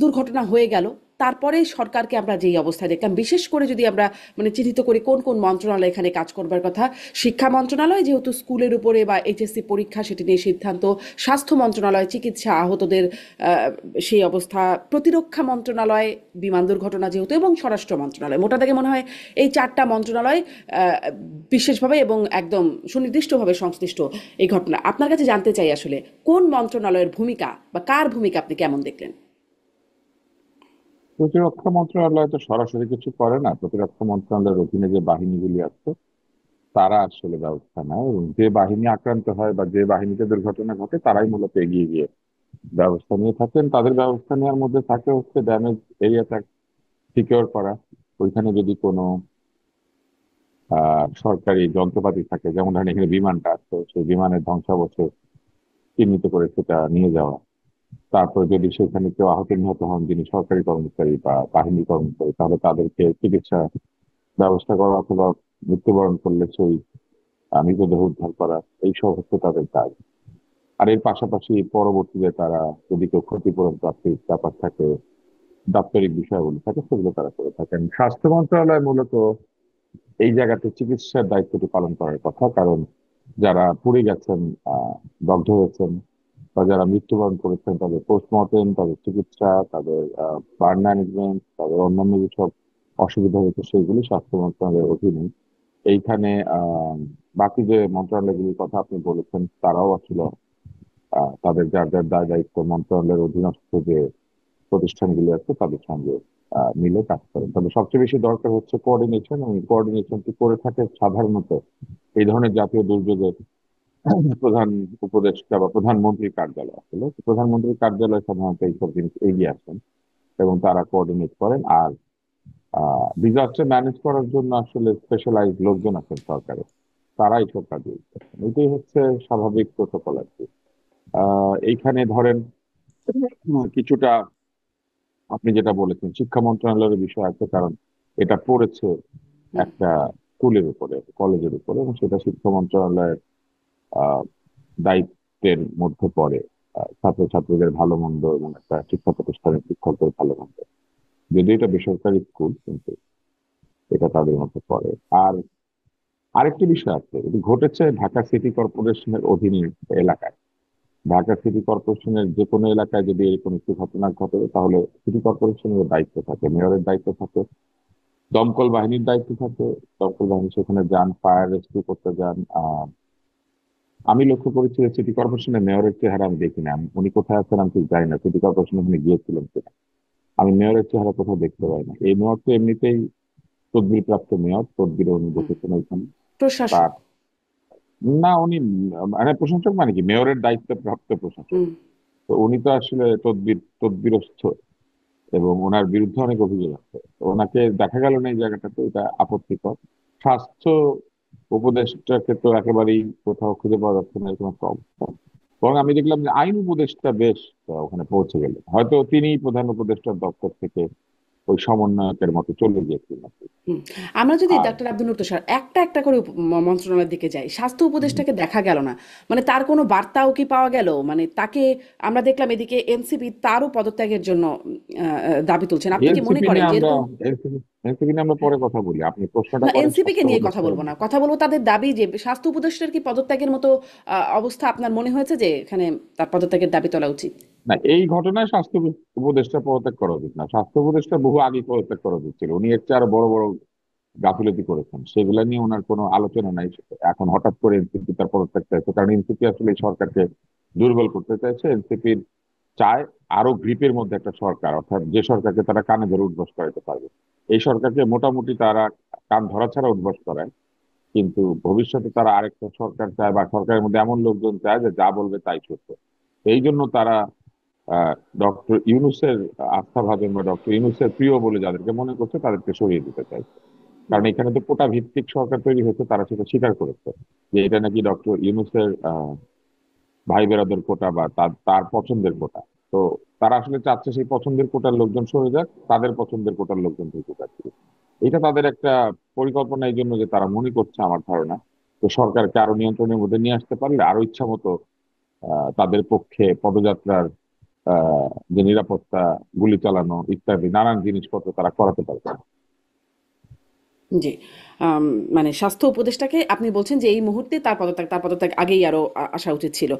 দুর্ঘটনা হয়ে গেল, তারপরে সরকারকে আমরা যেই অবস্থায় দেখলাম, বিশেষ করে যদি আমরা মানে চিহ্নিত করি কোন কোন মন্ত্রণালয় এখানে কাজ করবার কথা। শিক্ষা মন্ত্রণালয় যেহেতু স্কুলের উপরে বা এইচএসসি পরীক্ষা সেটি নিয়ে সিদ্ধান্ত, স্বাস্থ্য মন্ত্রণালয় চিকিৎসা আহতদের সেই অবস্থা, প্রতিরক্ষা মন্ত্রণালয় বিমান দুর্ঘটনা যেহেতু, এবং স্বরাষ্ট্র মন্ত্রণালয়, মোটা থেকে মনে হয় এই চারটা মন্ত্রণালয় বিশেষভাবে এবং একদম সুনির্দিষ্টভাবে সংশ্লিষ্ট এই ঘটনা। আপনার কাছে জানতে চাই আসলে কোন মন্ত্রণালয়ের ভূমিকা বা কার ভূমিকা আপনি কেমন দেখলেন? প্রতিরক্ষা মন্ত্রণালয় তো সরাসরি কিছু করে না। প্রতিরক্ষা মন্ত্রণালয়ের অধীনে যে বাহিনীগুলি আছে তারা আসলে ব্যবস্থা নেয়, এবং যে বাহিনী আক্রান্ত হয় বা যে বাহিনীতে দুর্ঘটনা ঘটে তারাই মূলত এগিয়ে গিয়ে ব্যবস্থা নিয়ে থাকেন। তাদের ব্যবস্থা নেওয়ার মধ্যে থাকে হচ্ছে ড্যামেজ এরিয়াটা সিকিউর করা। ওইখানে যদি কোনো সরকারি যন্ত্রপাতি থাকে, যেমন ধরেন এখানে বিমানটা আছে, সেই বিমানের ধ্বংসাবশেষ চিহ্নিত করে সেটা নিয়ে যাওয়া। তারপর যদি সেখানে কেউ আহত নিহত হন যিনি সরকারি কর্মচারী বা বাহিনী কর্মচারী, তাহলে তাদেরকে চিকিৎসা ব্যবস্থা করা, অথবা মৃত্যুবরণ করলে সেই মৃতদেহ উদ্ধার করা। এইসব হচ্ছে তাদের কাজ। আর এর পাশাপাশি পরবর্তীতে তারা যদি কেউ ক্ষতিপূরণ প্রাপ্তির ব্যাপার থাকে, দাপ্তরিক বিষয়গুলো থাকে, সেগুলো তারা করে থাকেন। স্বাস্থ্য মন্ত্রণালয় মূলত এই জায়গাতে চিকিৎসার দায়িত্বটি পালন করার কথা, কারণ যারা পুড়ে গেছেন, দগ্ধ হয়েছেন, বা যারা মৃত্যুবরণ করেছেন তাদের পোস্টমর্টেম, তাদের চিকিৎসা, তাদের বার্ন ম্যানেজমেন্ট, তাদের অন্যান্য যেসব অসুবিধা হয়েছে সেগুলি স্বাস্থ্য মন্ত্রণালয়ের অধীনে। এইখানে বাকি যে মন্ত্রণালয়গুলির কথা আপনি বলেছেন তারাও আসলে তাদের যার যার দায় দায়িত্ব মন্ত্রণালয়ের অধীনস্থ যে প্রতিষ্ঠানগুলি আছে তাদের সঙ্গে মিলে কাজ করেন। তবে সবচেয়ে বেশি দরকার হচ্ছে কোঅর্ডিনেশন, এবং কোঅর্ডিনেশনটি করে থাকে সাধারণত এই ধরনের জাতীয় দুর্যোগের প্রধান উপদেষ্টা বা প্রধানমন্ত্রীর কার্যালয়। আসলে প্রধানমন্ত্রীর কার্যালয় সাধারণত এইসব জিনিস এগিয়ে আসেন এবং তারা কোঅর্ডিনেট করেন। আর ডিজাস্টার ম্যানেজ করার জন্য আসলে স্পেশালাইজ লোকজন আছেন সরকারে, তারা এইসব কাজে করছেন। এটাই হচ্ছে স্বাভাবিক প্রোটোকল আর কি। এইখানে ধরেন কিছুটা আপনি যেটা বলেছেন শিক্ষা মন্ত্রণালয়ের বিষয় আছে, কারণ এটা পড়েছে হুম। একটা স্কুলের উপরে, কলেজের উপরে, এবং সেটা শিক্ষা মন্ত্রণালয়ের আহ দায়িত্বের মধ্যে পড়ে। ছাত্রছাত্রীদের ভালো মন্দ এবং একটা শিক্ষা প্রতিষ্ঠানের শিক্ষকদের ভালো মন্দ, যদিও এটা বেসরকারি স্কুল কিন্তু এটা তাদের মধ্যে পড়ে। আর আরেকটি বিষয় আছে, এটি ঘটেছে ঢাকা সিটি কর্পোরেশনের অধীনস্থ এলাকায়। ঢাকা সিটি কর্পোরেশনের যে কোনো এলাকায় যদি এরকম একটি ঘটনা ঘটে তাহলে সিটি কর্পোরেশনের দায়িত্ব থাকে, মেয়রের দায়িত্ব থাকে, দমকল বাহিনীর দায়িত্ব থাকে। দমকল বাহিনী সেখানে যান, ফায়ার রেস্কিউ করতে যান। আমি লক্ষ্য করেছি যে সিটি কর্পোরেশনের মেয়রের চেহারা আমি দেখি না। উনি কোথায় আছেন আমি ঠিক জানি না, সিটি কর্পোরেশন ওখানে গিয়েছিলেন কিনা। আমি মেয়রের চেহারা কোথাও দেখতে পাই না। এই মেয়র তো এমনিতেই তদবির প্রাপ্ত মেয়র, তদবিরে উনি হুম। বসেছেন ওইখানে। প্রশাসক। তার না, উনি মানে প্রশাসক মানে কি, মেয়রের দায়িত্ব প্রাপ্ত প্রশাসক। হুম। তো উনি তো আসলে তদবিরস্থ, এবং ওনার বিরুদ্ধে অনেক অভিযোগ আছে। তো ওনাকে দেখা গেল না এই জায়গাটাতে, এটা আপত্তিকর। স্বাস্থ্য উপদেষ্টাকে তো একেবারেই কোথাও খুঁজে পাওয়া যাচ্ছে না এরকম একটা অবস্থা। বরং আমি দেখলাম যে আইন উপদেষ্টা বেশ ওখানে পৌঁছে গেলেন, হয়তো তিনি প্রধান উপদেষ্টার দপ্তর থেকে ওই সমন্বয়কের মতো চলে গিয়েছিলেন আর কি। হুম। আমরা যদি আর ডাক্তার আব্দুল তুষার একটা একটা করে মন্ত্রণালয়ের দিকে যাই, স্বাস্থ্য উপদেষ্টাকে দেখা গেল না। মানে তার কোনো বার্তাও কি পাওয়া গেল? মানে তাকে আমরা দেখলাম এদিকে এনসিপি তারও পদত্যাগের জন্য দাবি তুলছেন। আপনি কি মনে এনসিপি করেন নিয়ে যে আমরা এরকম? এনসিপি এনসিপি নিয়ে আমরা পরে কথা বলি, আপনি প্রশ্নটা না, করেন এনসিপি কে স্বাস্থ্য নিয়ে কথা উপদেষ্টার বলবো না, উদ্দেশ্যে। কথা বলবো তাদের দাবি যে স্বাস্থ্য উপদেষ্টার কি পদত্যাগের মতো অবস্থা আপনার মনে হয়েছে যে এখানে তার পদত্যাগের দাবি তোলা উচিত? না, এই ঘটনায় স্বাস্থ্য উপদেষ্টা পদত্যাগ করা উচিত না। স্বাস্থ্য উপদেষ্টা বহু আগে পদত্যাগ করা উচিত ছিল। উনি এর চেয়ে আরো বড় বড় গাফিলতি করেছেন, সেগুলা নিয়ে ওনার কোনো আলোচনা নাই। এখন হঠাৎ করে এনসিপি তার পদত্যাগ চাইছে, কারণ এনসিপি আসলে এই সরকারকে দুর্বল করতে চাইছে। এনসিপির চায় আরো গ্রিপের মধ্যে একটা সরকার, অর্থাৎ যে সরকারকে তারা কানে ধরে উঠবস করাতে পারবে। এই সরকারকে মোটামুটি তারা কান ধরা ছাড়া উঠবস করায়, কিন্তু ভবিষ্যতে তারা আরেকটা সরকার চায়, বা সরকারের মধ্যে এমন লোকজন চায় যে যা বলবে তাই সত্য। এই জন্য তারা ডক্টর ইউনূসের আস্থাভাজন বা ডক্টর ইউনূসের প্রিয় বলে যাদেরকে মনে করছে তাদেরকে সরিয়ে দিতে চাইছে। কারণ এখানে তো কোটা ভিত্তিক সরকার তৈরি হয়েছে, তারা সেটা স্বীকার করেছে যে এটা নাকি ডক্টর ইউনূসের ভাই বেরাদের কোটা বা তার তার পছন্দের কোটা। তো তারা আসলে চাচ্ছে সেই পছন্দের কোটার লোকজন সরে যাক, তাদের পছন্দের কোটার লোকজন ঢুকুক আর কি। এটা তাদের একটা পরিকল্পনা, এই জন্য যে তারা মনে করছে, আমার ধারণা, তো সরকারকে আরো নিয়ন্ত্রণের মধ্যে নিয়ে আসতে পারলে আরো ইচ্ছা মতো তাদের পক্ষে পদযাত্রার যে নিরাপত্তা, গুলি চালানো ইত্যাদি নানান জিনিসপত্র তারা করাতে পারবে না। জি। আম, মানে স্বাস্থ্য উপদেষ্টাকে আপনি বলছেন যে এই মুহূর্তে তার পদত্যাগ আগেই আরো আসা উচিত ছিল।